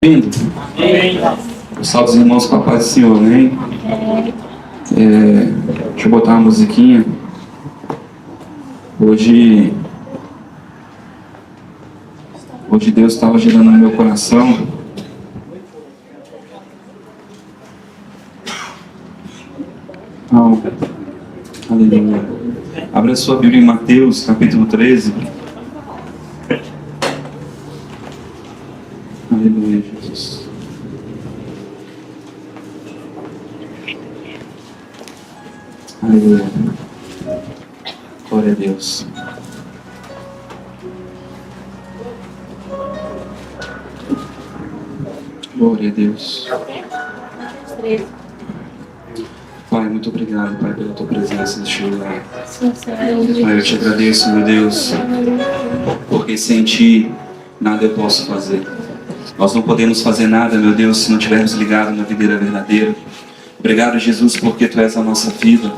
Vindo. Salve os irmãos com a paz do Senhor, amém? Deixa eu botar uma musiquinha. Hoje Deus estava gerando no meu coração. Aleluia. Abra sua Bíblia em Mateus, capítulo 13. Aleluia, Jesus. Aleluia. Glória a Deus. Glória a Deus. Pai, muito obrigado, Pai, pela Tua presença neste lugar. Pai, eu te agradeço, meu Deus, porque sem Ti nada eu posso fazer. Nós não podemos fazer nada, meu Deus, se não estivermos ligados na videira verdadeira. Obrigado, Jesus, porque Tu és a nossa vida.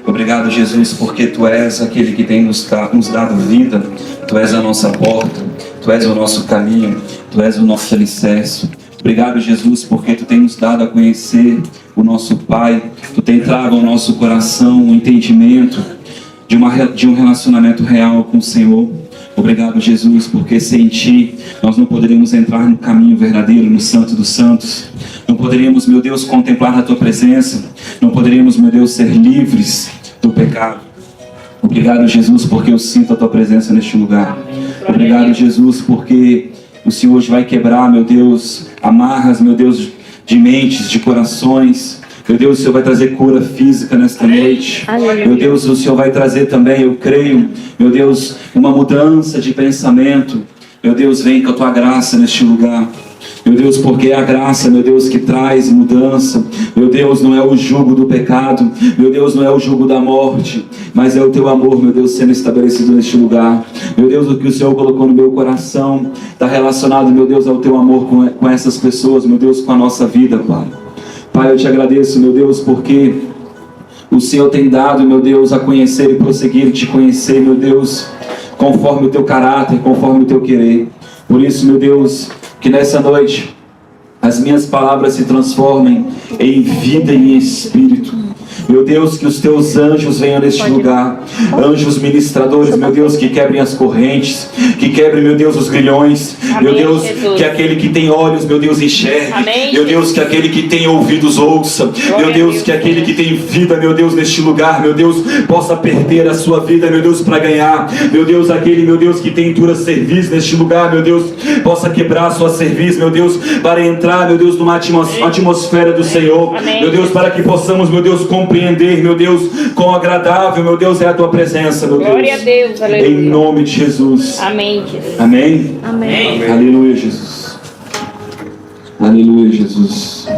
Obrigado, Jesus, porque Tu és aquele que tem nos dado vida. Tu és a nossa porta. Tu és o nosso caminho. Tu és o nosso alicerce. Obrigado, Jesus, porque Tu tem nos dado a conhecer o nosso Pai. Tu tem trago ao nosso coração o entendimento de um relacionamento real com o Senhor. Obrigado, Jesus, porque sem Ti nós não poderíamos entrar no caminho verdadeiro, no Santo dos Santos. Não poderíamos, meu Deus, contemplar a Tua presença. Não poderíamos, meu Deus, ser livres do pecado. Obrigado, Jesus, porque eu sinto a Tua presença neste lugar. Obrigado, Jesus, porque o Senhor hoje vai quebrar, meu Deus, amarras, meu Deus, de mentes, de corações. Meu Deus, o Senhor vai trazer cura física nesta noite. Meu Deus, o Senhor vai trazer também, eu creio, meu Deus, uma mudança de pensamento. Meu Deus, vem com a Tua graça neste lugar. Meu Deus, porque é a graça, meu Deus, que traz mudança. Meu Deus, não é o jugo do pecado. Meu Deus, não é o jugo da morte. Mas é o Teu amor, meu Deus, sendo estabelecido neste lugar. Meu Deus, o que o Senhor colocou no meu coração está relacionado, meu Deus, ao Teu amor com essas pessoas, meu Deus, com a nossa vida, Pai. Pai, eu te agradeço, meu Deus, porque o Senhor tem dado, meu Deus, a conhecer e prosseguir te conhecer, meu Deus, conforme o Teu caráter, conforme o Teu querer. Por isso, meu Deus, que nessa noite as minhas palavras se transformem em vida e em espírito. Meu Deus, que os Teus anjos venham neste lugar. Anjos ministradores, meu Deus, que quebrem as correntes, que quebrem, meu Deus, os grilhões. Meu Deus, que aquele que tem olhos, meu Deus, enxergue. Meu Deus, que aquele que tem ouvidos ouça. Meu Deus, que aquele que tem vida, meu Deus, neste lugar, meu Deus, possa perder a sua vida, meu Deus, para ganhar. Meu Deus, aquele, meu Deus, que tem dura serviço neste lugar, meu Deus, possa quebrar a sua serviço, meu Deus, para entrar, meu Deus, numa atmosfera do Senhor. Meu Deus, para que possamos, meu Deus, compreender, meu Deus, quão agradável, meu Deus, é a Tua presença, meu Deus. Glória a Deus, aleluia. Em nome de Jesus. Amém, Jesus. Amém? Amém. Aleluia, Jesus. Aleluia, Jesus.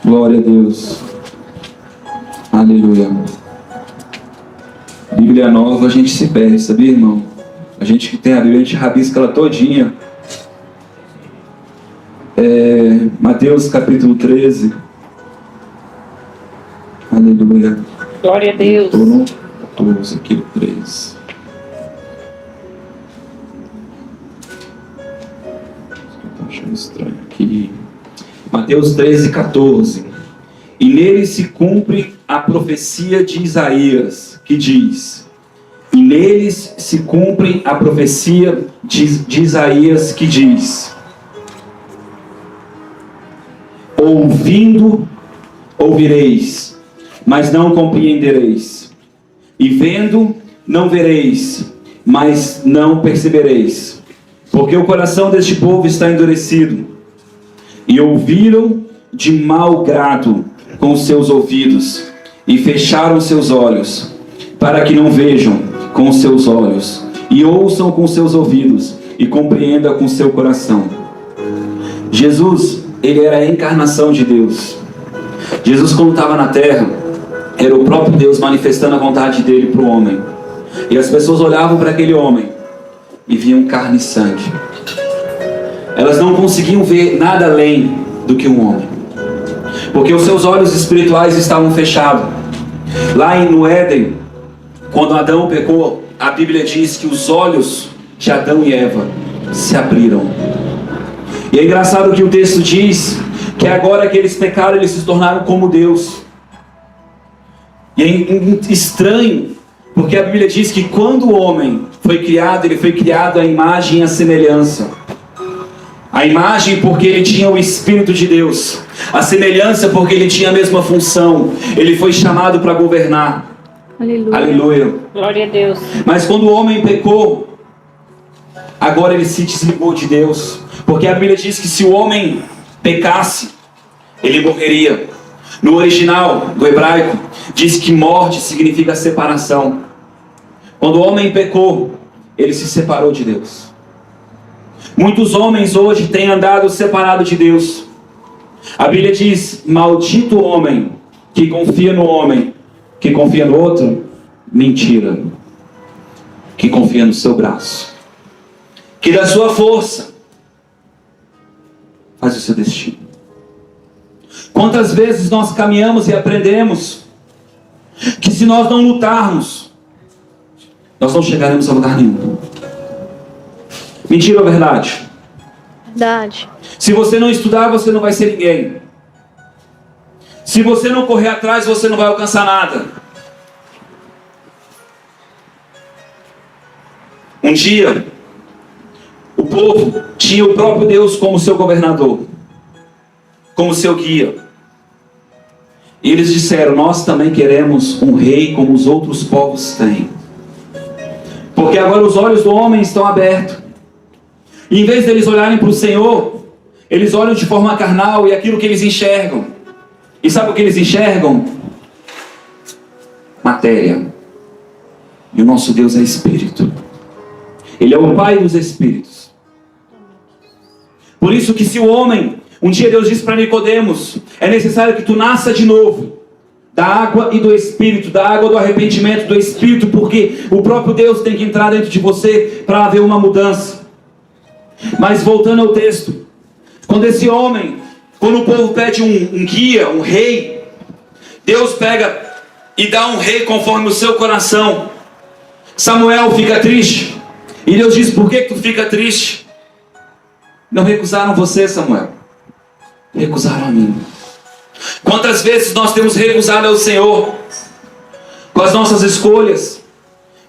Glória a Deus. Aleluia. Bíblia nova, a gente se perde, sabia, irmão? A gente que tem a Bíblia, a gente rabisca ela todinha. Mateus capítulo 13. Aleluia. Glória a Deus. Estou no 14 aqui, 13. Estou achando estranho aqui. Mateus 13, 14. E nele se cumpre a profecia de Isaías, que diz... E neles se cumpre a profecia de Isaías, que diz... Ouvindo, ouvireis, mas não compreendereis. E vendo, não vereis, mas não percebereis. Porque o coração deste povo está endurecido. E ouviram de mau grado com os seus ouvidos, e fecharam seus olhos, para que não vejam com os seus olhos, e ouçam com os seus ouvidos, e compreendam com o seu coração. Jesus, Ele era a encarnação de Deus. Jesus, quando estava na terra, era o próprio Deus manifestando a vontade dele para o homem. E as pessoas olhavam para aquele homem e viam carne e sangue. Elas não conseguiam ver nada além do que um homem, porque os seus olhos espirituais estavam fechados. Lá no Éden, quando Adão pecou, a Bíblia diz que os olhos de Adão e Eva se abriram. E é engraçado que o texto diz que agora que eles pecaram, eles se tornaram como Deus. E é estranho, porque a Bíblia diz que quando o homem foi criado, ele foi criado à imagem e à semelhança. A imagem porque ele tinha o Espírito de Deus. A semelhança porque ele tinha a mesma função. Ele foi chamado para governar. Aleluia. Aleluia. Glória a Deus. Mas quando o homem pecou, agora ele se desligou de Deus. Porque a Bíblia diz que se o homem pecasse, ele morreria. No original do hebraico, diz que morte significa separação. Quando o homem pecou, ele se separou de Deus. Muitos homens hoje têm andado separados de Deus. A Bíblia diz: maldito o homem que confia no homem, que confia no outro. Mentira. Que confia no seu braço, que da sua força faz o seu destino. Quantas vezes nós caminhamos e aprendemos que se nós não lutarmos, nós não chegaremos a lugar nenhum. Mentira ou verdade? Verdade. Se você não estudar, você não vai ser ninguém. Se você não correr atrás, você não vai alcançar nada. Um dia, o povo tinha o próprio Deus como seu governador, como seu guia. E eles disseram: nós também queremos um rei como os outros povos têm. Porque agora os olhos do homem estão abertos. E em vez deles olharem para o Senhor, eles olham de forma carnal e aquilo que eles enxergam. E sabe o que eles enxergam? Matéria. E o nosso Deus é Espírito. Ele é o Pai dos Espíritos. Por isso que se o homem... Um dia Deus disse para Nicodemos: é necessário que tu nasça de novo, da água e do Espírito, da água do arrependimento, do Espírito, porque o próprio Deus tem que entrar dentro de você para haver uma mudança. Mas voltando ao texto, quando o povo pede um guia, um rei, Deus pega e dá um rei conforme o seu coração. Samuel fica triste, e Deus diz: por que tu fica triste? Não recusaram você, Samuel, recusaram a mim. Quantas vezes nós temos recusado ao Senhor, com as nossas escolhas,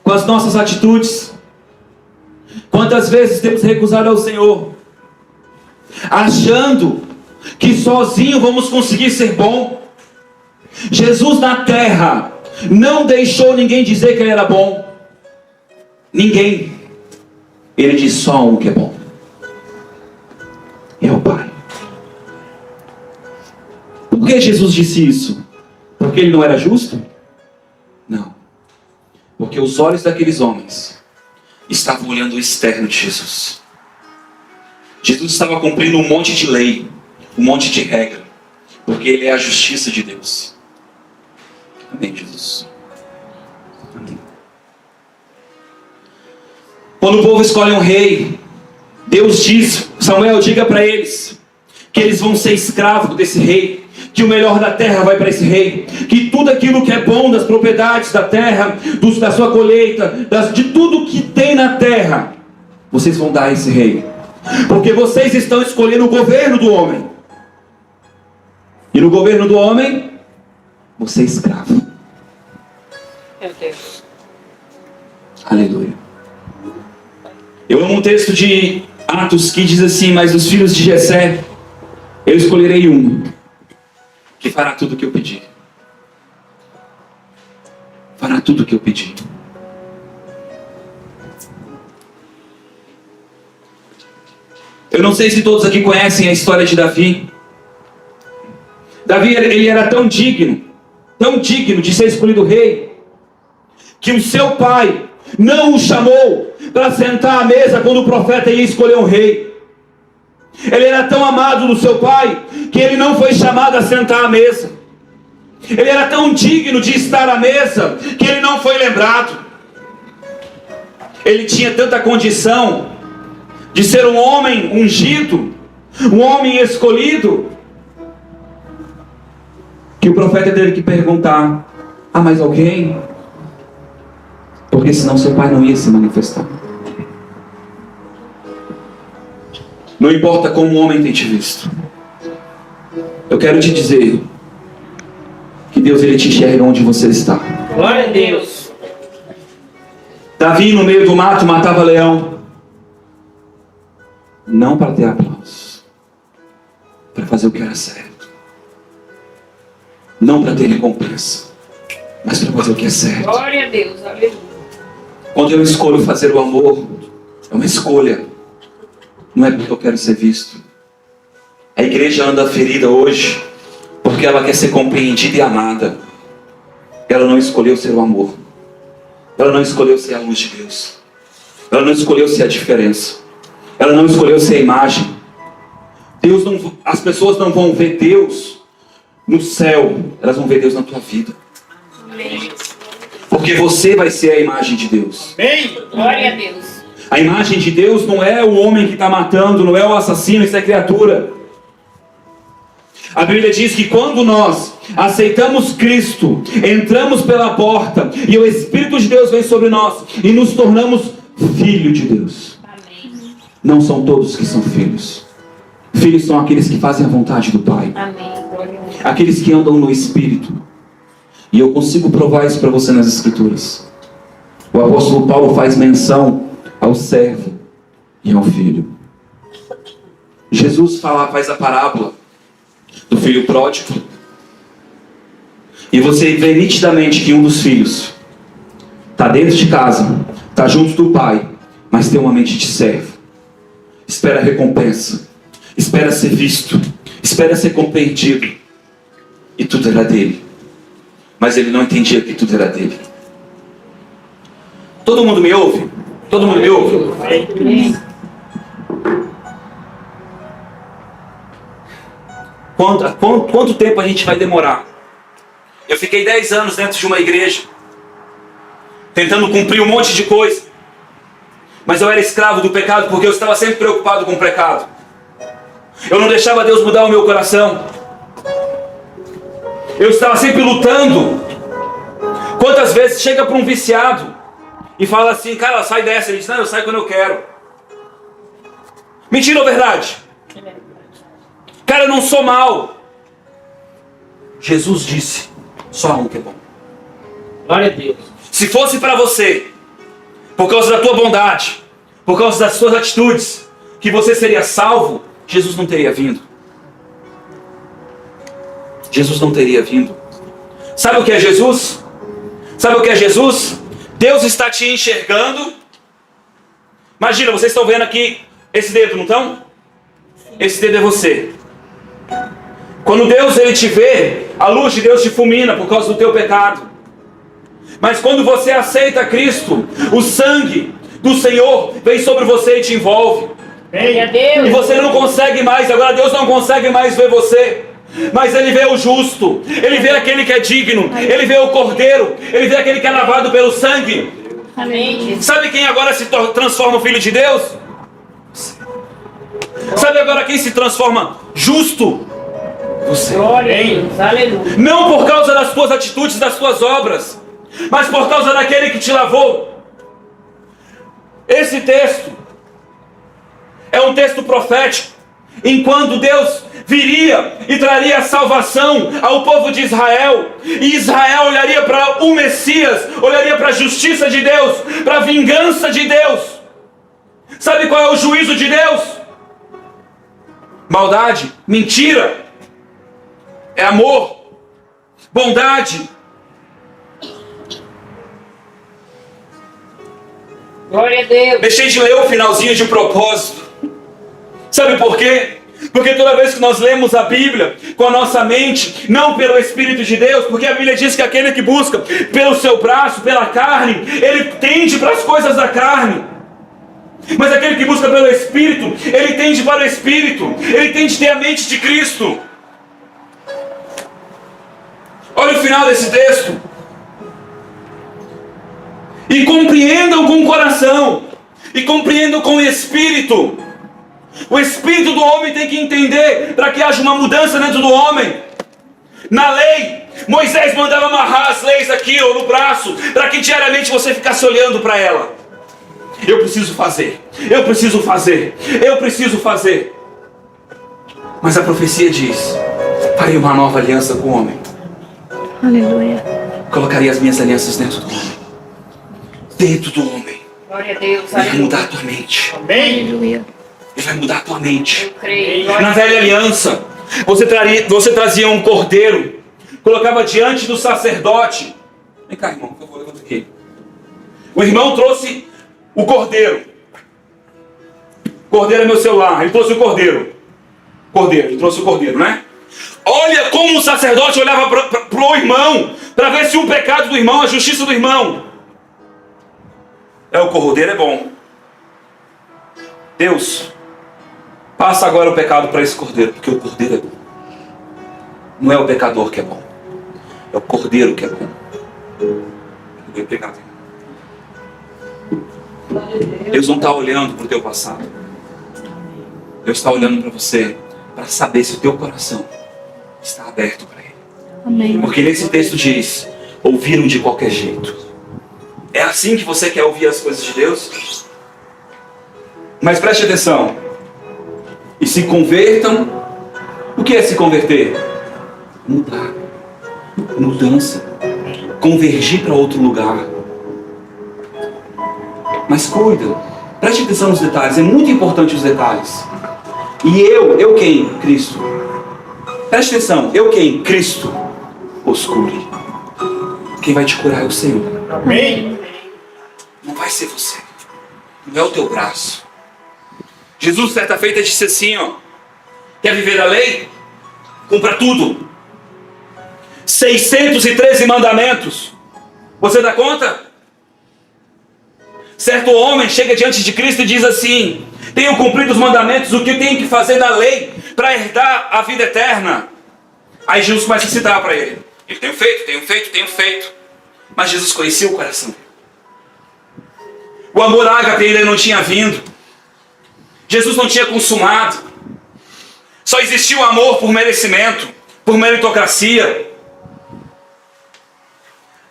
com as nossas atitudes? Quantas vezes temos recusado ao Senhor, achando que sozinho vamos conseguir ser bom? Jesus na terra não deixou ninguém dizer que ele era bom. Ninguém. Ele diz só um que é bom. É o Pai. Por que Jesus disse isso? Porque ele não era justo? Não. Porque os olhos daqueles homens estavam olhando o externo de Jesus. Jesus estava cumprindo um monte de lei, um monte de regra, porque ele é a justiça de Deus. Amém, Jesus. Amém. Quando o povo escolhe um rei, Deus diz: Samuel, diga para eles que eles vão ser escravos desse rei, que o melhor da terra vai para esse rei, que tudo aquilo que é bom das propriedades da terra, da sua colheita, de tudo que tem na terra, vocês vão dar a esse rei, porque vocês estão escolhendo o governo do homem, e no governo do homem você é escravo. Meu Deus. Aleluia. Eu amo um texto de Atos que diz assim: mas dos filhos de Jessé eu escolherei um que fará tudo o que eu pedir. Fará tudo o que eu pedir. Eu não sei se todos aqui conhecem a história de Davi. Davi, ele era tão digno de ser escolhido rei, que o seu pai não o chamou para sentar à mesa quando o profeta ia escolher um rei. Ele era tão amado do seu pai que ele não foi chamado a sentar à mesa. Ele era tão digno de estar à mesa que ele não foi lembrado. Ele tinha tanta condição de ser um homem ungido, um homem escolhido, que o profeta teve que perguntar: há mais alguém? Porque senão seu pai não ia se manifestar. Não importa como o homem tem te visto. Eu quero te dizer que Deus, ele te enxerga onde você está. Glória a Deus. Davi, no meio do mato, matava leão. Não para ter aplausos, para fazer o que era certo. Não para ter recompensa, mas para fazer o que é certo. Glória a Deus. Aleluia. Quando eu escolho fazer o amor, é uma escolha. Não é porque eu quero ser visto. A igreja anda ferida hoje porque ela quer ser compreendida e amada. Ela não escolheu ser o amor. Ela não escolheu ser a luz de Deus. Ela não escolheu ser a diferença. Ela não escolheu ser a imagem. As pessoas não vão ver Deus no céu. Elas vão ver Deus na tua vida. Amém. Porque você vai ser a imagem de Deus. Amém. Glória a Deus. A imagem de Deus não é o homem que está matando, não é o assassino, isso é criatura. A Bíblia diz que quando nós aceitamos Cristo, entramos pela porta e o Espírito de Deus vem sobre nós e nos tornamos filho de Deus. Amém. Não são todos que são filhos. Filhos são aqueles que fazem a vontade do Pai. Amém. Glória a Deus. Aqueles que andam no Espírito. E eu consigo provar isso para você nas Escrituras. O apóstolo Paulo faz menção ao servo e ao filho. Jesus faz a parábola do filho pródigo. E você vê nitidamente que um dos filhos está dentro de casa, está junto do pai, mas tem uma mente de servo. Espera a recompensa, espera ser visto, espera ser compreendido. E tudo era dele. Mas ele não entendia que tudo era dele. Todo mundo me ouve? Todo mundo me ouve? Amém. Quanto tempo a gente vai demorar? Eu fiquei 10 anos dentro de uma igreja, tentando cumprir um monte de coisa. Mas eu era escravo do pecado, porque eu estava sempre preocupado com o pecado. Eu não deixava Deus mudar o meu coração. Eu estava sempre lutando. Quantas vezes chega para um viciado e fala assim, cara, sai dessa. Ele diz, não, eu saio quando eu quero. Mentira ou verdade? Cara, eu não sou mal. Jesus disse, só há um que é bom. Glória a Deus. Se fosse para você, por causa da tua bondade, por causa das suas atitudes, que você seria salvo, Jesus não teria vindo. Jesus não teria vindo. Sabe o que é Jesus? Sabe o que é Jesus? Deus está te enxergando. Imagina, vocês estão vendo aqui esse dedo, não estão? Esse dedo é você. Quando Deus ele te vê, a luz de Deus te fulmina por causa do teu pecado. Mas quando você aceita Cristo, o sangue do Senhor vem sobre você e te envolve. Glória a Deus. E você não consegue mais, agora Deus não consegue mais ver você. Mas Ele vê o justo, Ele vê aquele que é digno, Ele vê o cordeiro, Ele vê aquele que é lavado pelo sangue. Amém. Sabe quem agora se transforma filho de Deus? Sabe agora quem se transforma justo? Você. Glória a Deus. Aleluia. Não por causa das tuas atitudes, das tuas obras, mas por causa daquele que te lavou. Esse texto é um texto profético, enquanto Deus viria e traria salvação ao povo de Israel, e Israel olharia para o Messias, olharia para a justiça de Deus, para a vingança de Deus. Sabe qual é o juízo de Deus? Maldade, mentira, é amor, bondade. Glória a Deus. Deixei de ler o finalzinho de propósito. Sabe por quê? Porque toda vez que nós lemos a Bíblia com a nossa mente, não pelo Espírito de Deus, porque a Bíblia diz que aquele que busca pelo seu braço, pela carne, ele tende para as coisas da carne. Mas aquele que busca pelo Espírito, ele tende para o Espírito, ele tende a ter a mente de Cristo. Olha o final desse texto. E compreendam com o coração, e compreendam com o Espírito. O Espírito do homem tem que entender para que haja uma mudança dentro do homem. Na lei, Moisés mandava amarrar as leis aqui ou no braço, para que diariamente você ficasse olhando para ela. eu preciso fazer, eu preciso fazer, eu preciso fazer. Mas a profecia diz: farei uma nova aliança com o homem. Aleluia. Colocarei as minhas alianças dentro do homem. Dentro do homem. Glória a Deus. Ele vai Aleluia. mudar a tua mente. Aleluia. Ele vai mudar a tua mente. Eu creio. Glória Na a Deus. velha aliança, você trazia um cordeiro, colocava diante do sacerdote. Vem cá, irmão, por favor, levanta aqui. O irmão trouxe o cordeiro. Cordeiro é meu celular. Ele trouxe o cordeiro. Ele trouxe o cordeiro, né? Olha como o sacerdote olhava para o irmão, para ver se o pecado do irmão, a justiça do irmão. O cordeiro é bom. Deus, passa agora o pecado para esse cordeiro, porque o cordeiro é bom. Não é o pecador que é bom, é o cordeiro que é bom. Deus não está olhando para o teu passado. Deus está olhando para você, para saber se o teu coração está aberto para Ele. Amém. Porque nesse texto diz: ouviram de qualquer jeito. É assim que você quer ouvir as coisas de Deus? Mas preste atenção. E se convertam. O que é se converter? Mudar. Mudança. Convergir para outro lugar. Mas cuida. Preste atenção nos detalhes. É muito importante os detalhes. E eu quem? Cristo. Preste atenção. Eu quem? Cristo. Os cure. Quem vai te curar é o Senhor. Amém. Não vai ser você. Não é o teu braço. Jesus, certa feita, disse assim, ó: quer viver a lei? Cumpra tudo. 613 mandamentos. Você dá conta? Certo homem chega diante de Cristo e diz assim: tenho cumprido os mandamentos, o que eu tenho que fazer da lei para herdar a vida eterna? Aí Jesus começa a citar para ele. Ele: tenho feito. Mas Jesus conhecia o coração dele. O amor ágape ainda não tinha vindo. Jesus não tinha consumado. Só existia o amor por merecimento, por meritocracia.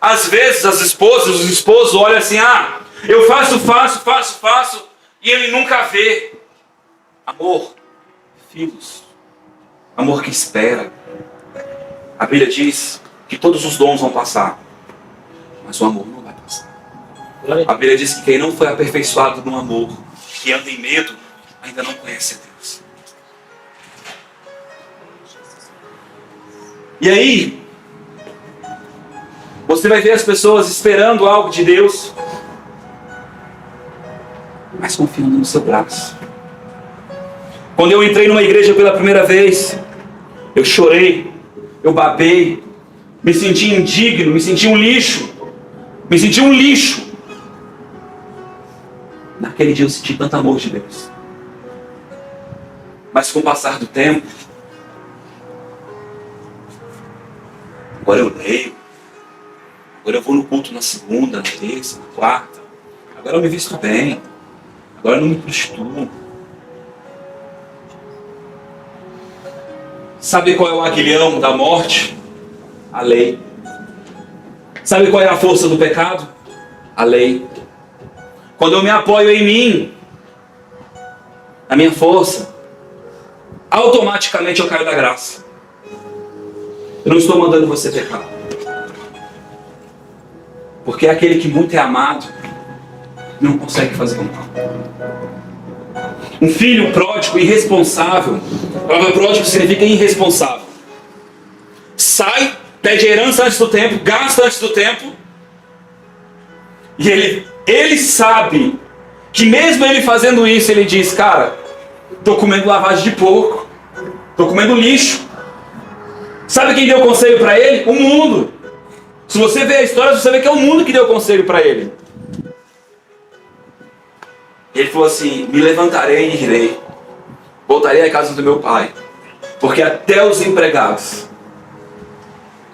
Às vezes as esposas, os esposos olham assim: ah, eu faço, e ele nunca vê. Amor, filhos, amor que espera. A Bíblia diz que todos os dons vão passar, mas o amor não vai passar. A Bíblia diz que quem não foi aperfeiçoado no amor, que anda em medo, ainda não conhece a Deus. E aí, você vai ver as pessoas esperando algo de Deus, mas confiando no seu braço. Quando eu entrei numa igreja pela primeira vez, eu chorei, eu babei, me senti indigno, me senti um lixo. Naquele dia eu senti tanto amor de Deus. Mas com o passar do tempo, agora eu leio, agora eu vou no culto na segunda, na terça, na quarta, agora eu me visto bem, agora eu não me prostituo. Sabe qual é o aguilhão da morte? A lei. Sabe qual é a força do pecado? A lei. Quando eu me apoio em mim, a minha força, automaticamente eu caio da graça. Eu não estou mandando você pecar. Porque aquele que muito é amado não consegue fazer o mal. Um filho pródigo, irresponsável. A palavra pródigo significa irresponsável. Sai, pede herança antes do tempo, gasta antes do tempo. E ele sabe que mesmo ele fazendo isso, ele diz: cara, estou comendo lavagem de porco, estou comendo lixo. Sabe quem deu conselho para ele? O mundo. Se você ver a história, você vê que é o mundo que deu conselho para ele. Ele falou assim: me levantarei e irei, voltarei à casa do meu pai, porque até os empregados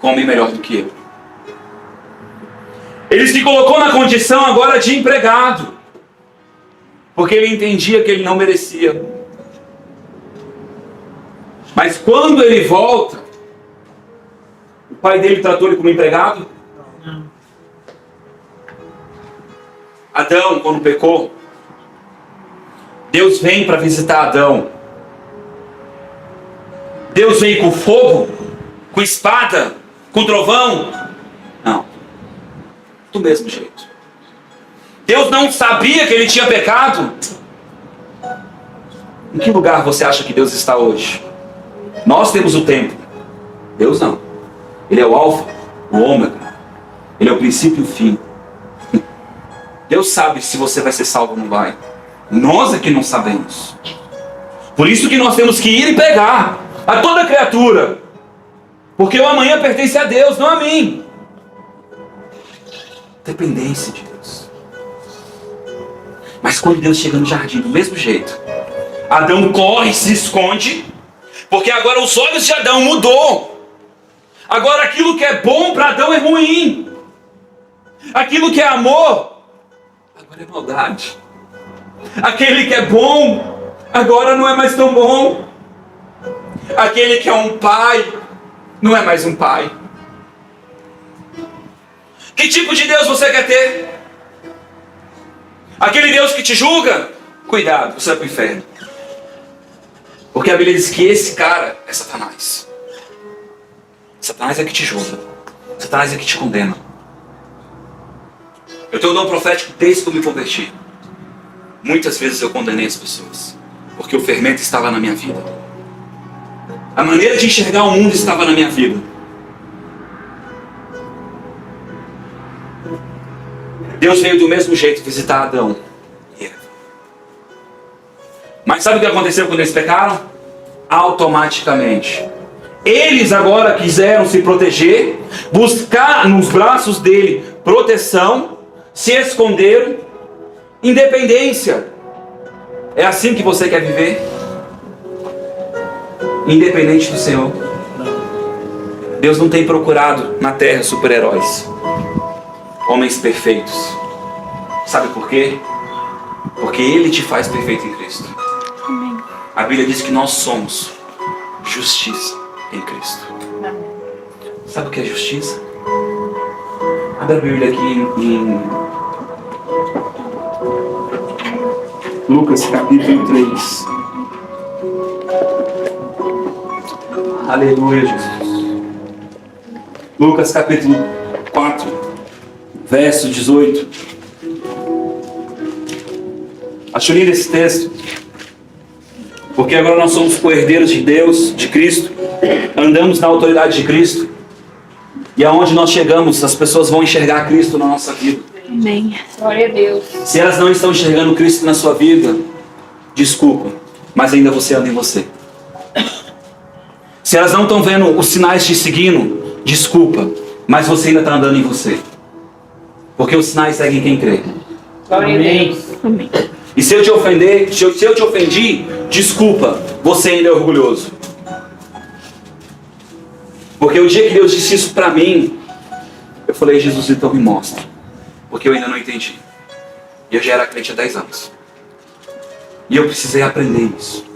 comem melhor do que eu. Ele se colocou na condição agora de empregado, porque ele entendia que ele não merecia. Mas quando ele volta, o pai dele tratou ele como empregado? Adão, quando pecou, Deus vem para visitar Adão. Deus veio com fogo, com espada, com trovão. Não. Do mesmo jeito. Deus não sabia que ele tinha pecado. Em que lugar você acha que Deus está hoje? Nós temos o tempo. Deus não. Ele é o alfa, o ômega. Ele é o princípio e o fim. Deus sabe se você vai ser salvo ou não vai. Nós é que não sabemos. Por isso que nós temos que ir e pegar a toda criatura. Porque o amanhã pertence a Deus, não a mim. Dependência de Deus. Mas quando Deus chega no jardim, do mesmo jeito, Adão corre, se esconde, porque agora os olhos de Adão mudou. Agora aquilo que é bom para Adão é ruim. Aquilo que é amor, agora é maldade. Aquele que é bom, agora não é mais tão bom. Aquele que é um pai, não é mais um pai. Que tipo de Deus você quer ter? Aquele Deus que te julga? Cuidado, você vai para o inferno. Porque a Bíblia diz que esse cara é Satanás. Satanás é que te julga. Satanás é que te condena. Eu tenho um dom profético desde que eu me converti. Muitas vezes eu condenei as pessoas, porque o fermento estava na minha vida. A maneira de enxergar o mundo estava na minha vida. Deus veio do mesmo jeito visitar Adão e Eva. Mas sabe o que aconteceu quando eles pecaram? Automaticamente. Eles agora quiseram se proteger, buscar nos braços dele proteção, se esconderam. Independência. É assim que você quer viver? Independente do Senhor. Deus não tem procurado na terra super-heróis, homens perfeitos. Sabe por quê? Porque Ele te faz perfeito em Cristo. Amém. A Bíblia diz que nós somos justiça em Cristo. Sabe o que é justiça? Abra a Bíblia aqui em Lucas capítulo 3. Aleluia, Jesus. Lucas capítulo 4, verso 18. Acho lindo esse texto, porque agora nós somos co-herdeiros de Deus, de Cristo, andamos na autoridade de Cristo, e aonde nós chegamos, as pessoas vão enxergar Cristo na nossa vida. Amém. Glória a Deus. Se elas não estão enxergando Cristo na sua vida, desculpa, mas ainda você anda em você. Se elas não estão vendo os sinais te seguindo, desculpa, mas você ainda está andando em você. Porque os sinais seguem quem crê. Glória a Deus. Amém. E se eu te ofender, se eu te ofendi, desculpa, você ainda é orgulhoso. Porque o dia que Deus disse isso para mim, eu falei, Jesus, então me mostra. Porque eu ainda não entendi. E eu já era crente há 10 anos. E eu precisei aprender isso.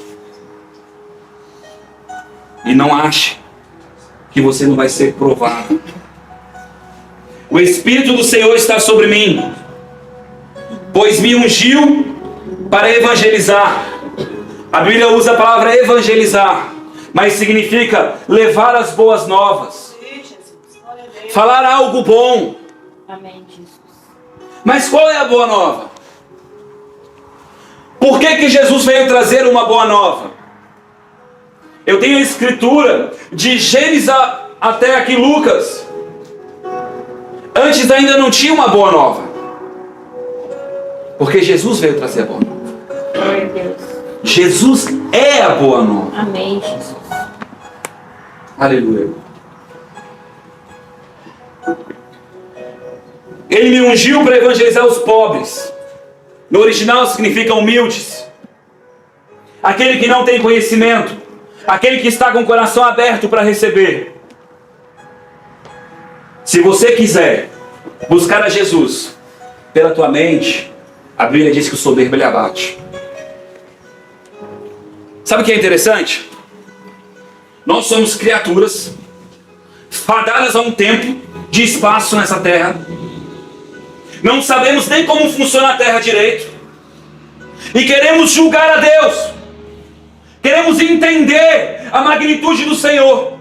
E não ache que você não vai ser provado. O Espírito do Senhor está sobre mim, pois me ungiu para evangelizar. A Bíblia usa a palavra evangelizar, mas significa levar as boas novas, falar algo bom. Amém, Jesus. Mas qual é a boa nova? Por que Jesus veio trazer uma boa nova? Eu tenho a escritura de Gênesis até aqui Lucas. Antes ainda não tinha uma boa nova, porque Jesus veio trazer a boa nova. Glória a Deus. Jesus é a boa nova. Amém, Jesus. Aleluia. Ele me ungiu para evangelizar os pobres. No original significa humildes. Aquele que não tem conhecimento. Aquele que está com o coração aberto para receber. Se você quiser buscar a Jesus pela tua mente, a Bíblia diz que o soberbo ele abate. Sabe o que é interessante? Nós somos criaturas fadadas a um tempo de espaço nessa terra. Não sabemos nem como funciona a terra direito. E queremos julgar a Deus. Queremos entender a magnitude do Senhor.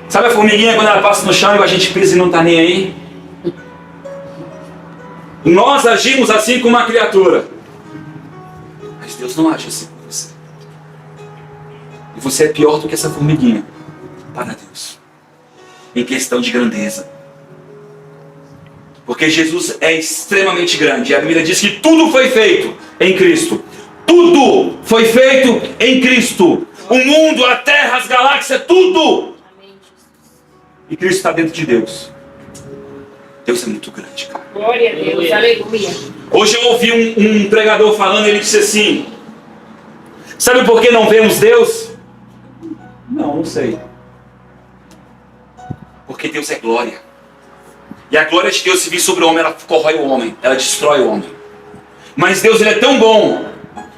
Sabe a formiguinha quando ela passa no chão e a gente pisa e não está nem aí? Nós agimos assim com uma criatura. Mas Deus não age assim com você. E você é pior do que essa formiguinha para Deus. Em questão de grandeza. Porque Jesus é extremamente grande. E a Bíblia diz que tudo foi feito em Cristo. Tudo foi feito em Cristo. O mundo, a terra, as galáxias, tudo. E Cristo está dentro de Deus. Deus é muito grande, cara. Glória a Deus, aleluia. Hoje eu ouvi um pregador falando, ele disse assim: sabe por que não vemos Deus? Não sei. Porque Deus é glória. E a glória de Deus, se vir sobre o homem, ela corrói o homem, ela destrói o homem. Mas Deus, ele é tão bom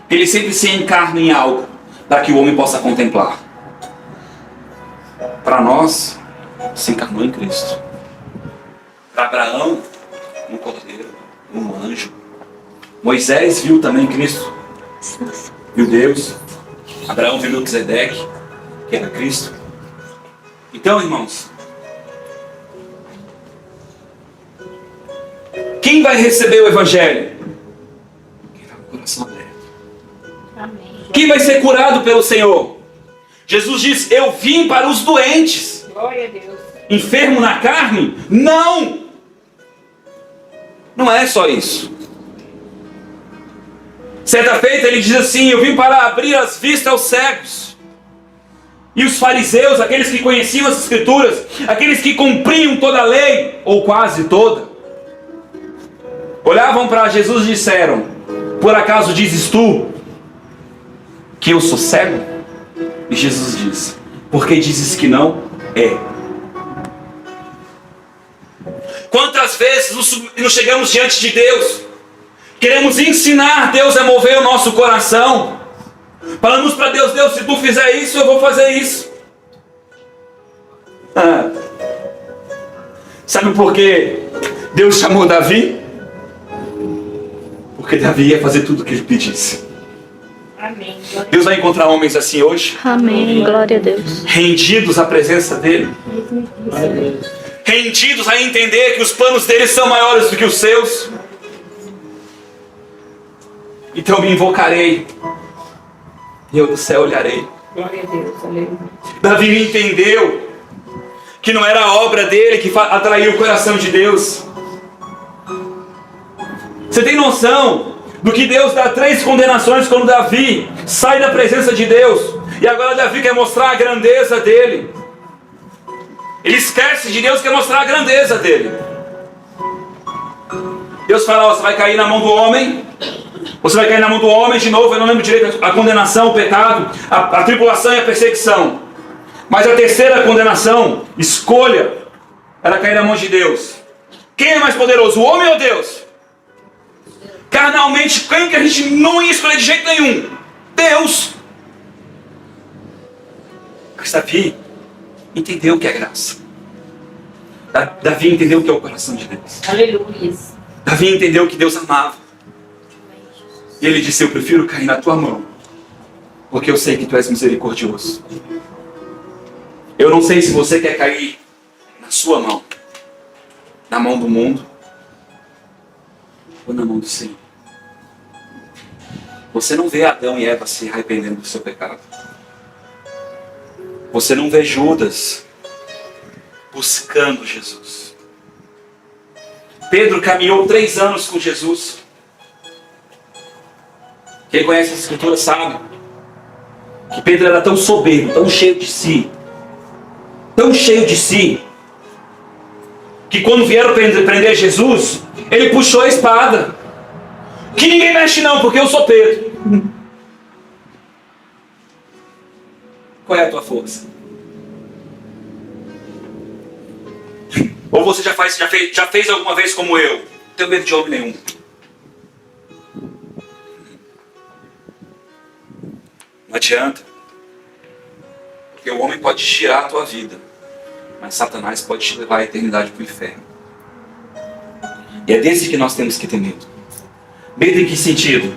que ele sempre se encarna em algo para que o homem possa contemplar. Para nós, se encarnou em Cristo. Para Abraão, um cordeiro, um anjo. Moisés viu também Cristo. Viu Deus. Abraão viu Melquisedeque, que era Cristo. Então, irmãos, quem vai receber o Evangelho? Quem está com o coração aberto. Amém. Quem vai ser curado pelo Senhor? Jesus diz: eu vim para os doentes. Glória a Deus. Enfermo na carne? Não! Não é só isso. Certa feita ele diz assim: eu vim para abrir as vistas aos cegos. E os fariseus, aqueles que conheciam as Escrituras, aqueles que cumpriam toda a lei, ou quase toda, olhavam para Jesus e disseram: por acaso dizes tu que eu sou cego? E Jesus diz: por que dizes que não? É. Quantas vezes nos chegamos diante de Deus, queremos ensinar Deus a mover o nosso coração, falamos para Deus: Deus, se tu fizer isso, eu vou fazer isso. Sabe por que Deus chamou Davi? Porque Davi ia fazer tudo o que ele pedisse. Amém. Deus vai encontrar homens assim hoje, Amém. Glória a Deus. rendidos à presença dele, rendidos a entender que os planos dele são maiores do que os seus. Então me invocarei e eu do céu olharei. Glória a Deus, aleluia. Davi entendeu que não era a obra dele que atraiu o coração de Deus. Você tem noção do que Deus dá 3 condenações quando Davi sai da presença de Deus? E agora Davi quer mostrar a grandeza dele. Ele esquece de Deus, quer mostrar a grandeza dele. Deus fala: ó, você vai cair na mão do homem. Você vai cair na mão do homem de novo. Eu não lembro direito a condenação, o pecado, a tribulação e a perseguição. Mas a terceira condenação, escolha, era cair na mão de Deus. Quem é mais poderoso, o homem ou Deus? Carnalmente, quem que a gente não ia escolher de jeito nenhum? Deus. Mas Davi entendeu o que é graça. Davi entendeu o que é o coração de Deus. Aleluia. Davi entendeu que Deus amava. E ele disse: eu prefiro cair na tua mão, porque eu sei que tu és misericordioso. Eu não sei se você quer cair na sua mão, na mão do mundo, ou na mão do Senhor. Você não vê Adão e Eva se arrependendo do seu pecado. Você não vê Judas buscando Jesus. Pedro caminhou 3 anos com Jesus. Quem conhece a Escritura sabe que Pedro era tão soberbo, tão cheio de si, que quando vieram prender Jesus, ele puxou a espada. Que ninguém mexe não, porque eu sou Pedro. Qual é a tua força? Ou você já fez alguma vez como eu? Não tenho medo de homem nenhum. Não adianta. Porque o homem pode tirar a tua vida, mas Satanás pode te levar a eternidade para o inferno. E é desse que nós temos que ter medo. Medo em que sentido?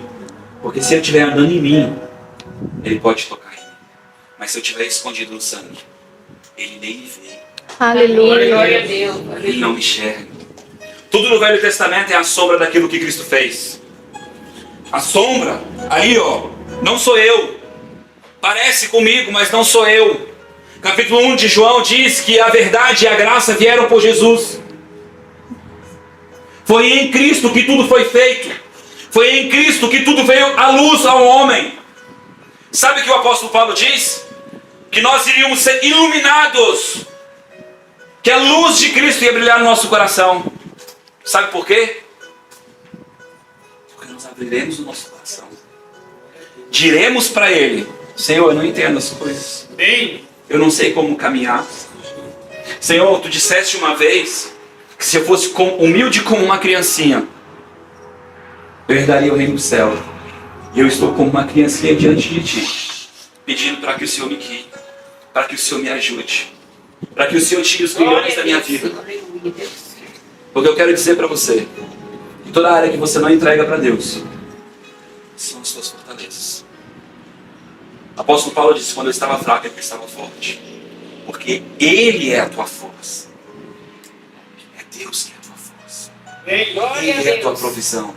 Porque se ele estiver andando em mim, ele pode tocar em mim. Mas se eu estiver escondido no sangue, ele nem me vê. Aleluia. Glória a Deus. Ele não me enxerga. Tudo no Velho Testamento é a sombra daquilo que Cristo fez. A sombra, aí ó, não sou eu. Parece comigo, mas não sou eu. Capítulo 1 de João diz que a verdade e a graça vieram por Jesus. Foi em Cristo que tudo foi feito. Foi em Cristo que tudo veio à luz ao homem. Sabe o que o apóstolo Paulo diz? Que nós iríamos ser iluminados. Que a luz de Cristo ia brilhar no nosso coração. Sabe por quê? Porque nós abriremos o nosso coração. Diremos para Ele: Senhor, eu não entendo as coisas. Eu não sei como caminhar. Senhor, Tu disseste uma vez que se eu fosse humilde como uma criancinha, eu herdaria o reino do céu. E eu estou como uma criancinha diante de Ti, pedindo para que o Senhor me guie, para que o Senhor me ajude, para que o Senhor tire os grilhões da minha vida. Porque eu quero dizer para você que toda área que você não entrega para Deus são as suas fortalezas. O apóstolo Paulo disse: quando eu estava fraco, é porque eu estava forte. Porque Ele é a tua força. É Deus que é a tua força. Ele é a tua provisão.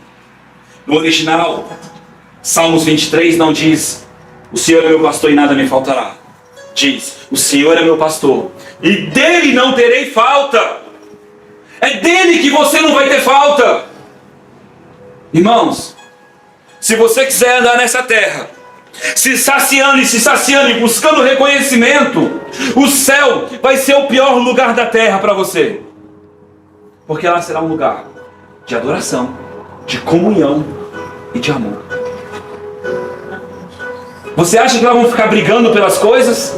No original, Salmos 23 não diz: o Senhor é meu pastor e nada me faltará. Diz: o Senhor é meu pastor e dele não terei falta. É dele que você não vai ter falta. Irmãos, se você quiser andar nessa terra, se saciando e buscando reconhecimento, o céu vai ser o pior lugar da terra para você. Porque lá será um lugar de adoração, de comunhão e de amor. Você acha que lá vão ficar brigando pelas coisas?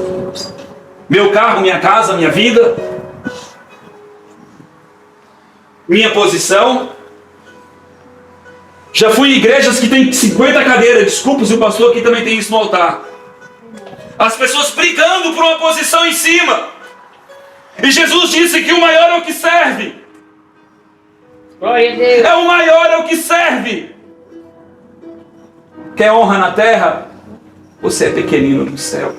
Meu carro, minha casa, minha vida, minha posição? Já fui em igrejas que tem 50 cadeiras. Desculpa se o pastor aqui também tem isso no altar. As pessoas brigando por uma posição em cima. E Jesus disse que o maior é o que serve. Glória a Deus. É o maior é o que serve. Quer honra na terra? Você é pequenino no céu.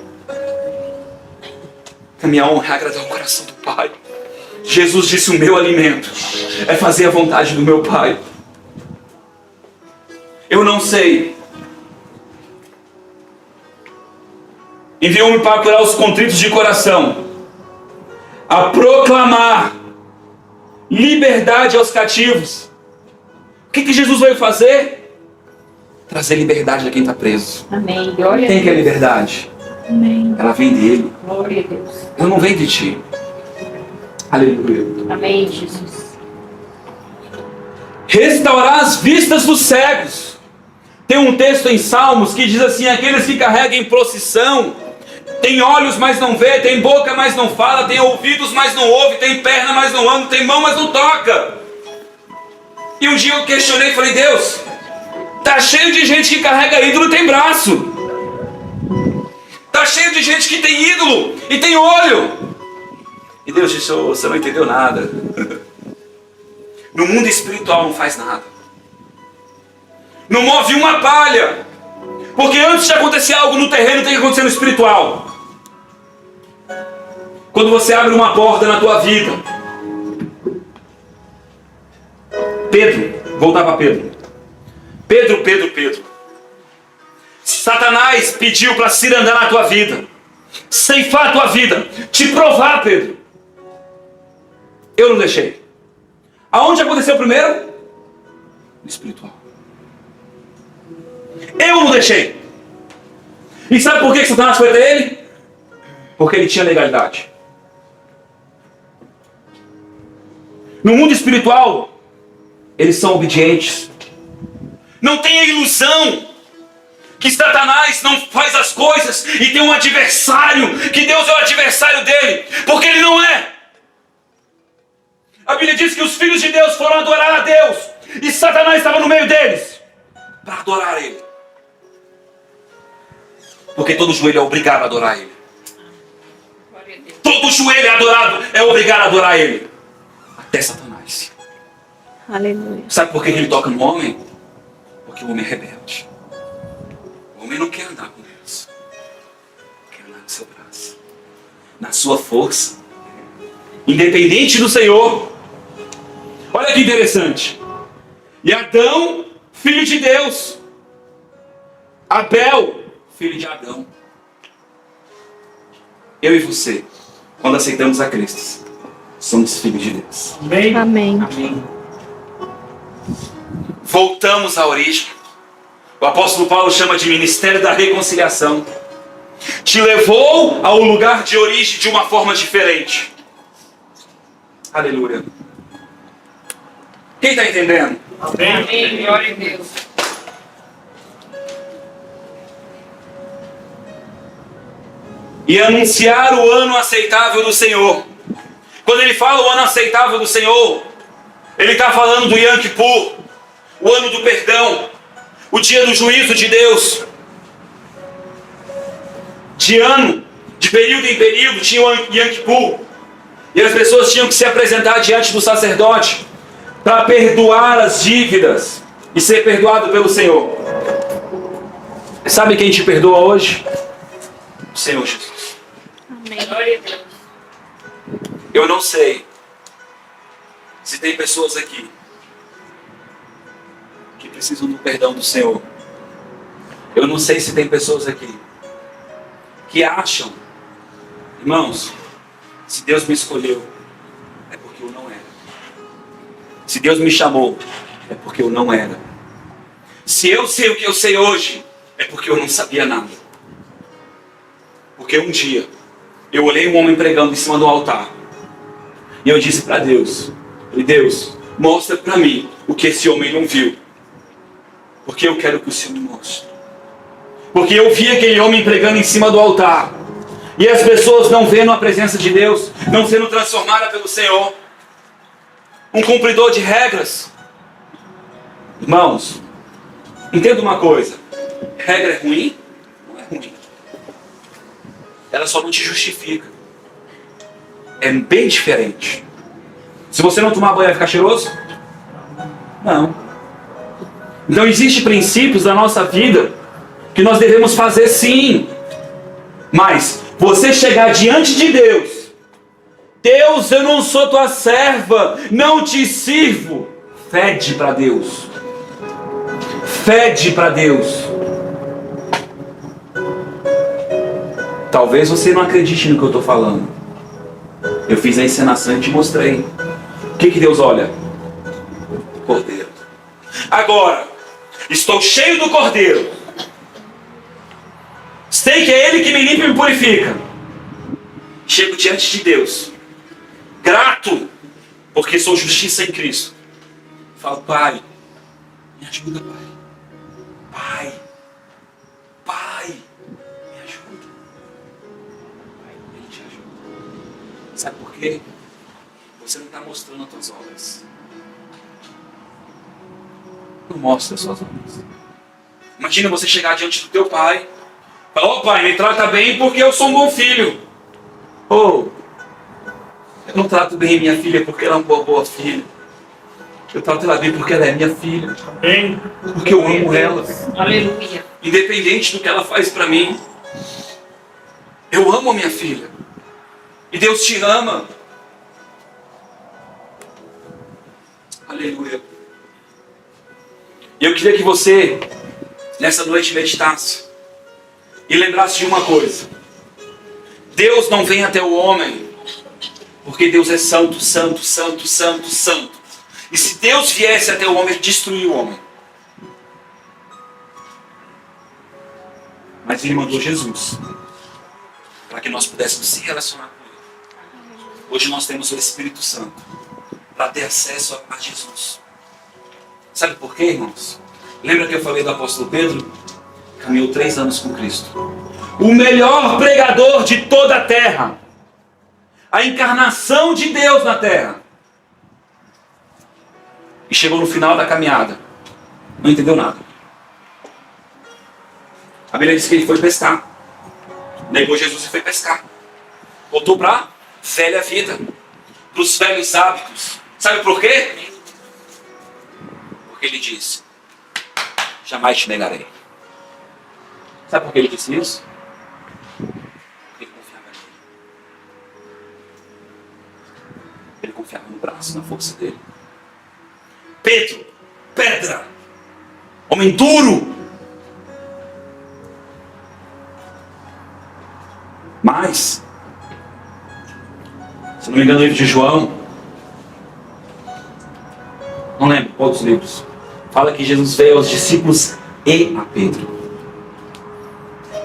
A minha honra é agradar o coração do Pai. Jesus disse: o meu alimento é fazer a vontade do meu Pai. Eu não sei. Enviou-me para curar os contritos de coração, a proclamar liberdade aos cativos. O que Jesus veio fazer? Trazer liberdade a quem está preso. Amém. Glória a Quem Deus. quer liberdade? Amém. Ela vem dele. Glória a Deus. Ela não vem de ti. Aleluia. Amém, Jesus. Restaurar as vistas dos cegos. Tem um texto em Salmos que diz assim: aqueles que carregam em procissão, tem olhos, mas não vê, tem boca, mas não fala, tem ouvidos, mas não ouve, tem perna, mas não anda, tem mão, mas não toca. E um dia eu questionei e falei: Deus, tá cheio de gente que carrega ídolo e tem braço. Tá cheio de gente que tem ídolo e tem olho. E Deus disse: oh, você não entendeu nada. No mundo espiritual não faz nada. Não move uma palha. Porque antes de acontecer algo no terreno, tem que acontecer no espiritual. Quando você abre uma porta na tua vida. Pedro, voltar para Pedro. Pedro. Satanás pediu para cirandar na tua vida, ceifar a tua vida, te provar, Pedro. Eu não deixei. Aonde aconteceu primeiro? No espiritual. Eu não deixei. E sabe por que Satanás foi até ele? Porque ele tinha legalidade. No mundo espiritual, eles são obedientes. Não tenha ilusão que Satanás não faz as coisas e tem um adversário, que Deus é o adversário dele, porque ele não é. A Bíblia diz que os filhos de Deus foram adorar a Deus e Satanás estava no meio deles para adorar ele. Porque todo joelho é obrigado a adorar ele. Todo joelho é obrigado a adorar ele. Até Satanás. Aleluia. Sabe por que ele toca no homem? Porque o homem é rebelde. O homem não quer andar com Deus. Quer andar no seu braço, na sua força, independente do Senhor. Olha que interessante. E Adão, filho de Deus. Abel, filho de Adão. Eu e você, quando aceitamos a Cristo, somos filhos de Deus. Amém. Amém. Amém. Voltamos à origem. O apóstolo Paulo chama de ministério da reconciliação. Te levou ao lugar de origem de uma forma diferente. Aleluia. Quem está entendendo? Amém. Glória a Deus. E anunciar o ano aceitável do Senhor. Quando ele fala o ano aceitável do Senhor, ele está falando do Yom Kippur, o ano do perdão, o dia do juízo de Deus. De período em período, tinha o Yom Kippur. E as pessoas tinham que se apresentar diante do sacerdote para perdoar as dívidas e ser perdoado pelo Senhor. Sabe quem te perdoa hoje? O Senhor Jesus. Amém. Glória a Deus. Eu não sei se tem pessoas aqui que precisam do perdão do Senhor. Eu não sei se tem pessoas aqui que acham, irmãos, se Deus me escolheu, é porque eu não era. Se Deus me chamou, é porque eu não era. Se eu sei o que eu sei hoje, é porque eu não sabia nada. Porque um dia, eu olhei um homem pregando em cima do altar. E eu disse para Deus, Deus, mostra para mim o que esse homem não viu. Porque eu quero que o Senhor me mostre. Porque eu vi aquele homem pregando em cima do altar. E as pessoas não vendo a presença de Deus, não sendo transformadas pelo Senhor. Um cumpridor de regras. Irmãos, entenda uma coisa. Regra é ruim? Não é ruim. Ela só não te justifica. É bem diferente. Se você não tomar banho, vai ficar cheiroso? Não. Então existem princípios da nossa vida que nós devemos fazer sim. Mas você chegar diante de Deus, Deus, eu não sou tua serva, não te sirvo. Fede para Deus. Fede para Deus. Talvez você não acredite no que eu estou falando. Eu fiz a encenação e te mostrei. O que Deus olha? Cordeiro. Agora, estou cheio do Cordeiro. Sei que é Ele que me limpa e me purifica. Chego diante de Deus, grato, porque sou justiça em Cristo. Falo, Pai, me ajuda, Pai. Pai, me ajuda. Ele te ajuda. Sabe por quê? Você não está mostrando as tuas obras. Não mostra as suas obras. Imagina você chegar diante do teu pai. Falar, ó pai, me trata bem porque eu sou um bom filho. Ou, eu não trato bem minha filha porque ela é uma boa filha. Eu trato ela bem porque ela é minha filha. Amém. Porque eu amo ela. Aleluia. Independente do que ela faz para mim. Eu amo a minha filha. E Deus te ama. Aleluia. E eu queria que você, nessa noite, meditasse. E lembrasse de uma coisa. Deus não vem até o homem. Porque Deus é santo, santo, santo, santo, santo. E se Deus viesse até o homem, ele destruiria o homem. Mas Ele mandou Jesus. Para que nós pudéssemos se relacionar com Ele. Hoje nós temos o Espírito Santo. Para ter acesso a Jesus. Sabe por quê, irmãos? Lembra que eu falei do apóstolo Pedro? Caminhou 3 anos com Cristo. O melhor pregador de toda a terra. A encarnação de Deus na terra. E chegou no final da caminhada. Não entendeu nada. A Bíblia diz que ele foi pescar. Negou Jesus e foi pescar. Voltou para a velha vida. Para os velhos hábitos. Sabe por quê? Porque ele disse: jamais te negarei. Sabe por que ele disse isso? Porque ele confiava nele. Ele confiava no braço, na força dele. Pedro, pedra, homem duro. Mas, se não me engano, o livro de João, não lembro qual dos livros, fala que Jesus veio aos discípulos e a Pedro.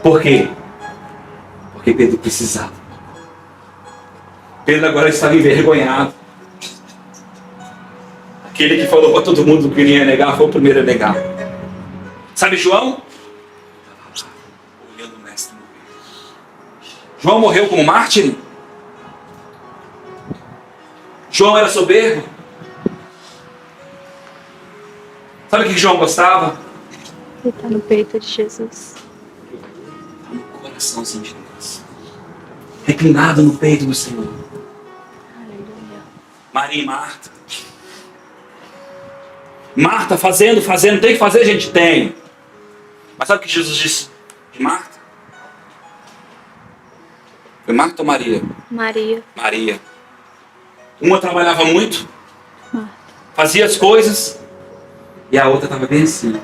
Por quê? Porque Pedro precisava. Pedro agora estava envergonhado. Aquele que falou para todo mundo que ele ia negar foi o primeiro a negar. Sabe João? Olhando o mestre morrer. João morreu como mártir? João era soberbo? Sabe o que João gostava? Ele está no peito de Jesus. No coraçãozinho de Deus. Reclinado no peito do Senhor. Aleluia. Maria e Marta. Marta fazendo, tem que fazer, gente? Tem. Mas sabe o que Jesus disse de Marta? Foi Marta ou Maria? Maria. Maria. Uma trabalhava muito, Marta. fazia as coisas, e a outra estava bem assim.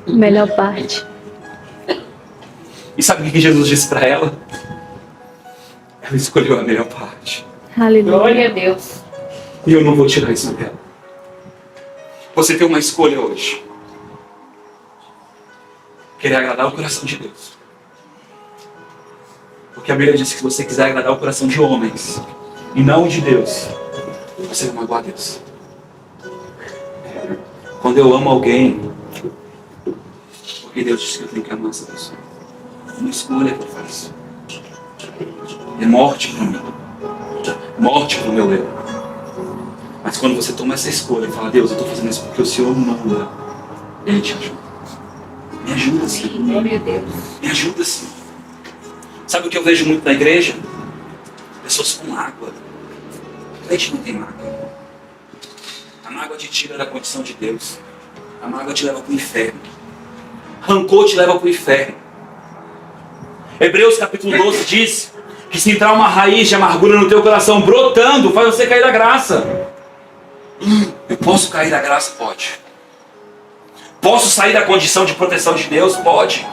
Melhor parte. E sabe o que Jesus disse para ela? Ela escolheu a melhor parte. Aleluia. Glória a Deus. E eu não vou tirar isso dela. Você tem uma escolha hoje. Querer agradar o coração de Deus. Porque a Bíblia diz que se você quiser agradar o coração de homens e não o de Deus, você vai magoar Deus. Quando eu amo alguém, porque Deus disse que eu tenho que amar essa pessoa. É uma escolha que eu faço. É morte para mim. Morte para o meu eu. Mas quando você toma essa escolha e fala: Deus, eu estou fazendo isso porque o Senhor não ama, Ele te ajuda. Me ajuda, Senhor. Glória a Deus. Me ajuda, Senhor. Sabe o que eu vejo muito na igreja? Pessoas com mágoa. Leite não tem mágoa. A mágoa te tira da condição de Deus. A mágoa te leva para o inferno. Rancor te leva para o inferno. Hebreus capítulo 12 diz que se entrar uma raiz de amargura no teu coração brotando, faz você cair da graça. Eu posso cair da graça? Pode. Posso sair da condição de proteção de Deus? Pode.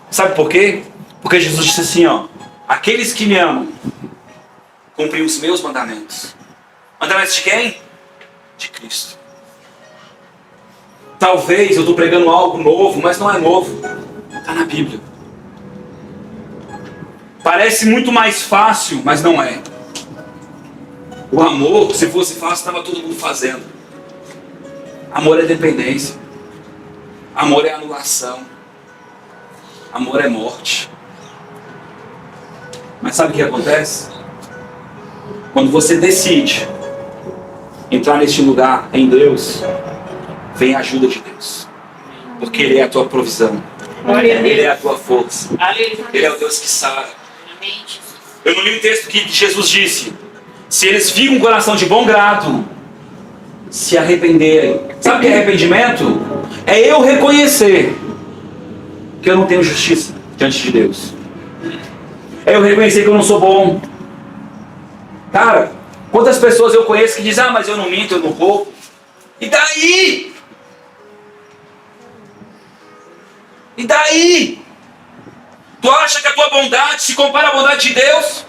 Sabe por quê? Porque Jesus disse assim, ó: aqueles que me amam cumprem os meus mandamentos. Mandamentos de quem? De Cristo. Talvez eu estou pregando algo novo, mas não é novo. Está na Bíblia. Parece muito mais fácil, mas não é. O amor, se fosse fácil, estava todo mundo fazendo. Amor é dependência. Amor é anulação. Amor é morte. Mas sabe o que acontece? Quando você decide entrar neste lugar em Deus, vem a ajuda de Deus. Porque Ele é a tua provisão. Glória a Deus. Ele é a tua força. Aleluia. Ele é o Deus que sara. Amém, Jesus. Eu não li um texto que Jesus disse: se eles ficam com o coração de bom grado, se arrependerem. Sabe o que é arrependimento? É eu reconhecer que eu não tenho justiça diante de Deus. É eu reconhecer que eu não sou bom. Cara, quantas pessoas eu conheço que dizem: ah, mas eu não minto, eu não roubo. E daí? E daí? Tu acha que a tua bondade se compara à bondade de Deus?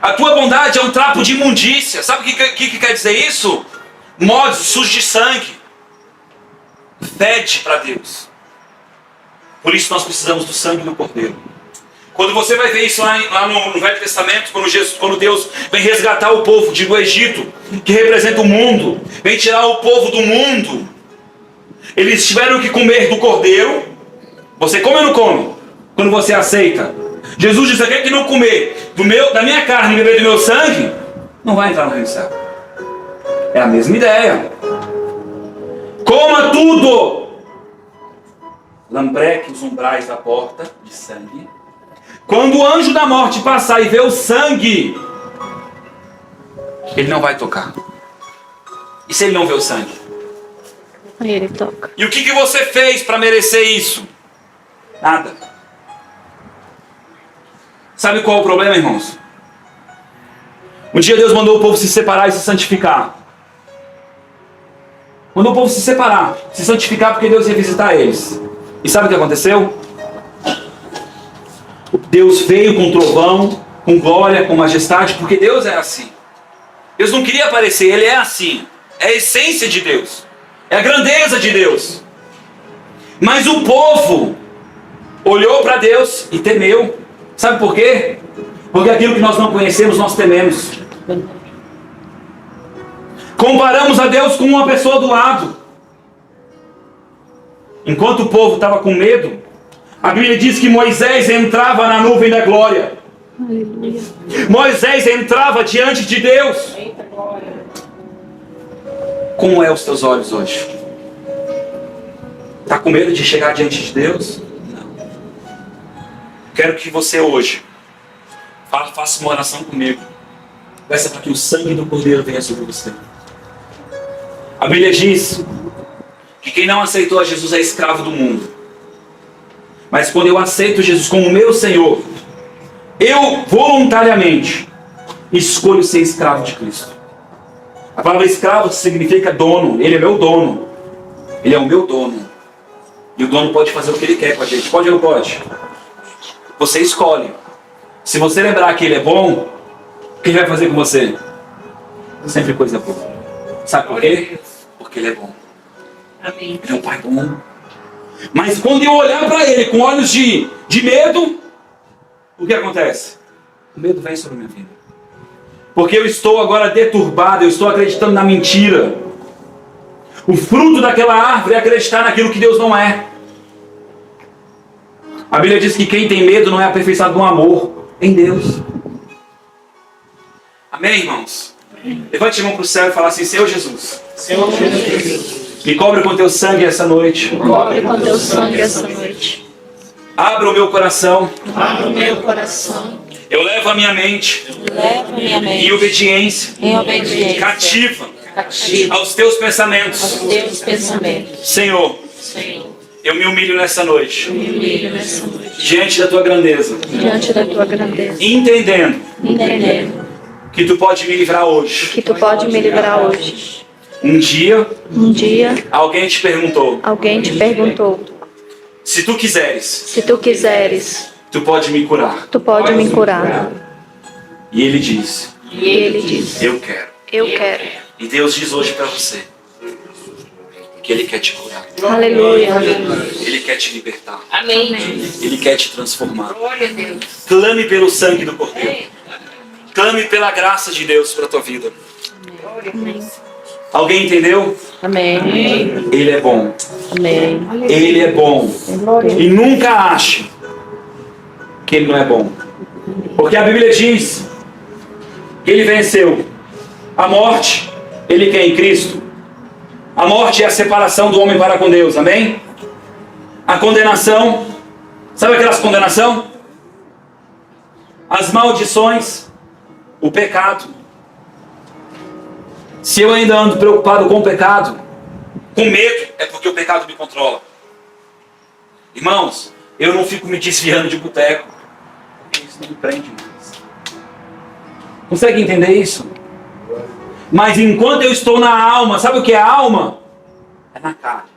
A tua bondade é um trapo de imundícia. Sabe o que quer dizer isso? Modos sujos de sangue. Fede para Deus. Por isso nós precisamos do sangue do Cordeiro. Quando você vai ver isso lá no Velho Testamento, quando Deus vem resgatar o povo do Egito, que representa o mundo, vem tirar o povo do mundo, eles tiveram que comer do Cordeiro. Você come ou não come? Quando você aceita. Jesus disse: aquele que não comer da minha carne e beber do meu sangue, não vai entrar no reino do céu. É a mesma ideia. Coma tudo. Lambreque os umbrais da porta de sangue. Quando o anjo da morte passar e ver o sangue, Ele não vai tocar. E se ele não vê o sangue? Aí ele toca. E o que você fez para merecer isso? Nada. Sabe qual é o problema, irmãos? Um dia Deus mandou o povo se separar e se santificar. Mandou o povo se separar, se santificar, porque Deus ia visitar eles. E sabe o que aconteceu? Deus veio com trovão, com glória, com majestade, porque Deus é assim. Deus não queria aparecer, Ele é assim. É a essência de Deus. É a grandeza de Deus. Mas o povo olhou para Deus e temeu. Sabe por quê? Porque aquilo que nós não conhecemos, nós tememos. Comparamos a Deus com uma pessoa do lado. Enquanto o povo estava com medo, a Bíblia diz que Moisés entrava na nuvem da glória. Aleluia. Moisés entrava diante de Deus. Como é os teus olhos hoje? Está com medo de chegar diante de Deus? Não. Quero que você hoje faça uma oração comigo. Peça para que o sangue do Cordeiro venha sobre você. A Bíblia diz que quem não aceitou a Jesus é escravo do mundo. Mas quando eu aceito Jesus como meu Senhor, eu voluntariamente escolho ser escravo de Cristo. A palavra escravo significa dono. Ele é meu dono. Ele é o meu dono. E o dono pode fazer o que ele quer com a gente. Pode ou não pode? Você escolhe. Se você lembrar que ele é bom, o que ele vai fazer com você? Sempre coisa boa. Sabe por quê? Porque ele é bom. Amém. Ele é um pai bom. Mas quando eu olhar para ele com olhos de medo, o que acontece? O medo vem sobre a minha vida. Porque eu estou agora deturbado, eu estou acreditando na mentira. O fruto daquela árvore é acreditar naquilo que Deus não é. A Bíblia diz que quem tem medo não é aperfeiçoado no amor em Deus. Amém, irmãos? Levante a mão para o céu e fala assim: Senhor Jesus, Senhor Jesus, me cobre com teu sangue essa noite. Cobre com teu sangue essa noite. Abra o meu coração. abra o meu coração, Eu levo a minha mente leva minha em mente obediência em obediência cativa cativa aos teus aos pensamentos. teus pensamentos. Senhor, Senhor, eu me humilho nessa noite, me humilho nessa noite, diante da tua grandeza, Diante da tua grandeza. entendendo Entendendo que tu pode me livrar hoje. que tu pode me livrar hoje. Um dia, Um dia alguém te perguntou: alguém te perguntou: se tu quiseres, se tu quiseres, tu pode me curar. tu pode me curar. E ele disse: E ele disse: eu quero. eu quero. E Deus diz hoje para você que Ele quer te curar. Aleluia. Ele quer te libertar. amém. Ele quer te transformar. Glória a Deus. Clame pelo sangue do Cordeiro. Clame pela graça de Deus para a tua vida. Glória a Deus. Alguém entendeu? Amém. Ele é bom. Amém. Ele é bom. E nunca ache que Ele não é bom. Porque a Bíblia diz que Ele venceu a morte. Ele que é em Cristo. A morte é a separação do homem para com Deus. Amém? A condenação. Sabe aquelas condenação? As maldições. O pecado. Se eu ainda ando preocupado com o pecado, com medo, é porque o pecado me controla. Irmãos, eu não fico me desviando de boteco, porque isso não me prende mais. Consegue entender isso? Mas enquanto eu estou na alma, sabe o que é a alma? É na carne.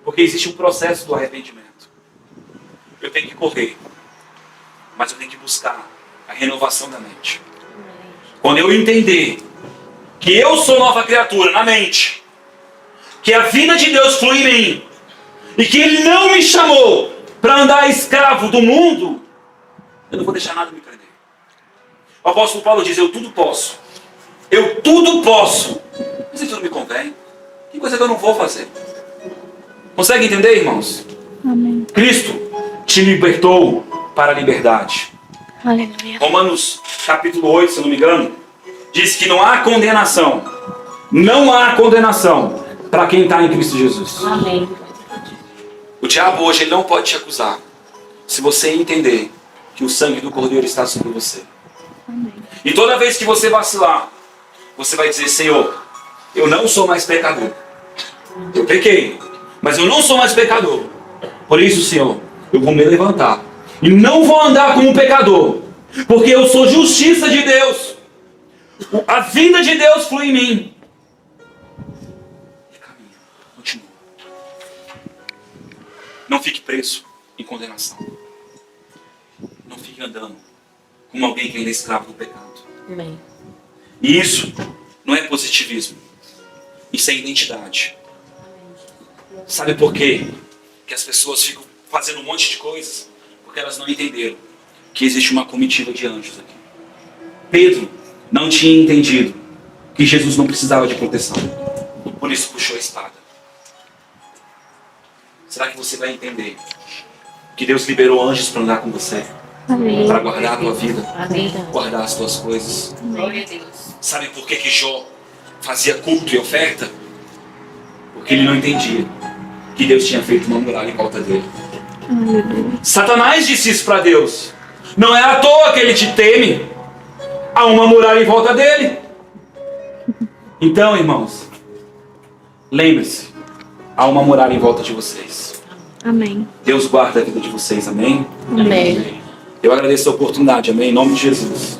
Porque existe um processo do arrependimento. Eu tenho que correr, mas eu tenho que buscar a renovação da mente. Quando eu entender que eu sou nova criatura na mente, que a vida de Deus flui em mim, e que Ele não me chamou para andar escravo do mundo, eu não vou deixar nada me prender. O apóstolo Paulo diz: eu tudo posso. Eu tudo posso. Mas isso não me convém. Que coisa que eu não vou fazer? Consegue entender, irmãos? Amém. Cristo te libertou para a liberdade. Aleluia. Romanos capítulo 8, se eu não me engano, diz que não há condenação. Não há condenação para quem está em Cristo Jesus. Amém. O diabo hoje ele não pode te acusar se você entender que o sangue do Cordeiro está sobre você. Amém. E toda vez que você vacilar, você vai dizer: Senhor, eu não sou mais pecador. Eu pequei, mas eu não sou mais pecador. Por isso, Senhor, eu vou me levantar e não vou andar como um pecador, porque eu sou justiça de Deus. A vida de Deus flui em mim. E caminha, continua. Não fique preso em condenação. Não fique andando como alguém que ainda é escravo do pecado. Amém. E isso não é positivismo. Isso é identidade. Sabe por quê? Que as pessoas ficam fazendo um monte de coisas? Porque elas não entenderam que existe uma comitiva de anjos aqui. Pedro não tinha entendido que Jesus não precisava de proteção. Por isso puxou a espada. Será que você vai entender que Deus liberou anjos para andar com você? Amém. Para guardar a tua vida? Amém. Guardar as tuas coisas? Glória a Deus. Sabe por que Jó fazia culto e oferta? Porque ele não entendia que Deus tinha feito uma muralha em volta dele. Satanás disse isso para Deus. Não é à toa que ele te teme. Há uma muralha em volta dele. Então, irmãos, lembre-se, há uma muralha em volta de vocês. Amém. Deus guarda a vida de vocês, amém? Amém. Eu agradeço a oportunidade, amém? Em nome de Jesus.